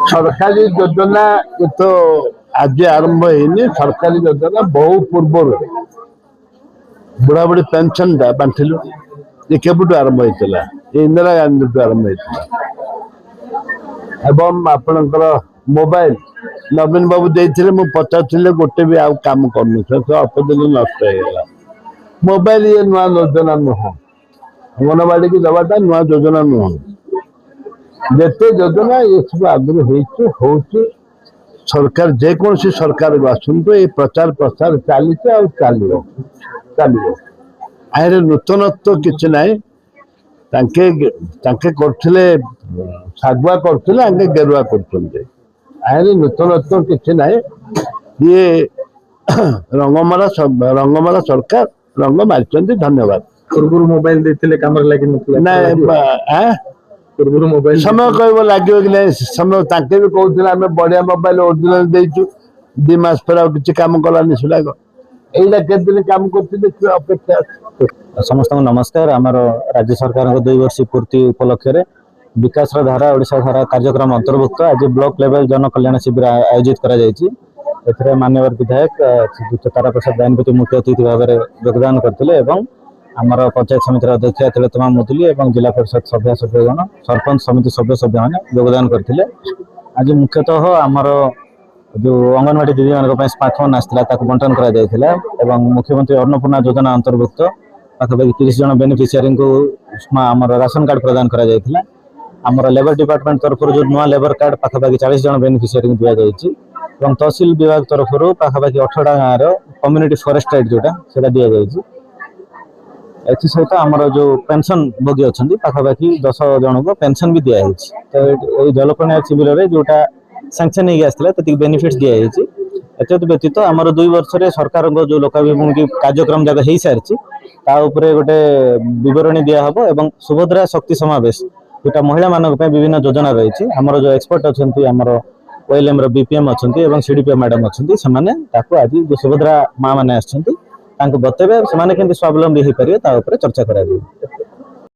सरकारी योजना तो आज आरंभ होनी सरकारी योजना बहु पूर्व बुढ़ा बुढ़ी पेंशन बांटिलु ये केबुटू आरंभ होता इंदिरा गांधी आरंभ होता एवं आपणकर मोबाइल नवीन बाबू देते मुझे पचार गोटे भी आउ कम कर अल्प दिन नष्ट होगा मोबाइल ये नुआ योजना नुह अंगनवाड़ी की दवाटा नुआ योजना नुह जिते योजना ये सब आगुरी हो सरकार जेकोसी सरकार आसतु ये प्रचार प्रसार चली चलो आए नूतनत्व किसी ना करते सागुआ करते आगे गेरुआ कर नूतनत्व किसी ना ये रंगमाला सरकार रंग मारी धन्यवाद पूर्व मोबाइल देते काम लगे पूर्व मोबाइल समय कह लगे कि नहीं समय भी कहते आम बढ़िया मोबाइल ओरिजिनल देचु दी मास पर किसी कम कलानी सुलाग यही के दिन कम कर अपेक्षा समस्त नमस्कार आमर राज्य सरकार 2 वर्ष पूर्ति उपलक्ष्य विकास धारा ओडिशा धारा कार्यक्रम अंतर्भुक्त आज ब्लॉक लेवल जन कल्याण शिविर आयोजित कर माननीय विधायक तारा प्रसाद दायनपति मुख्य अतिथि भाव में योगदान करते आमर पंचायत समिति अध्यक्ष तिलोत्तमा मुदुली और जिला परिषद सभ्य सभ्यगण सरपंच समिति सभ्य मैंने योगदान करते आज मुख्यतः आमर जो अंगनवाड़ी दीदी मान स्मार्टफोन आसाला बंटन कर मुख्यमंत्री अन्नपूर्णा योजना अंतर्भुक्त पाखापाखि 30 जन बेनिफिशियरी को आमर राशन कार्ड प्रदान कर आमर लेबर डिपार्टमेंट तरफ जो नुआ लेबर कार्ड पाखापाखि 40 जन बेनिफिशियरी दि जाएगी तहसिल विभाग तरफ पाखापाखि 18 गाँव कम्युनिटी फॉरेस्ट राइट जोटा से दि जाएगी सहित आमर जो पेंशन भोगी अच्छा पाखापाखि 10 जन को पेंशन भी दिखाई तो ये जलकन्या शिविर में जोटा सांसन हो बेनिफिट दिखाई एत व्यतीत आमर 2 वर्ष सरकार जो लोकाभिमुखी कार्यक्रम जगह हो सारी गोटे बरणी दिहब और सुभद्रा शक्ति समावेश जोटा महिला मान विभिन्न योजना रही आमर जो एक्सपर्ट अच्छा आमर ओएलएम बीपीएम अच्छा सीडीपीएम मैडम अच्छा से आज जो सुभद्रा माँ मैंने बतेबे से स्वावलंबी हो पारे चर्चा करा।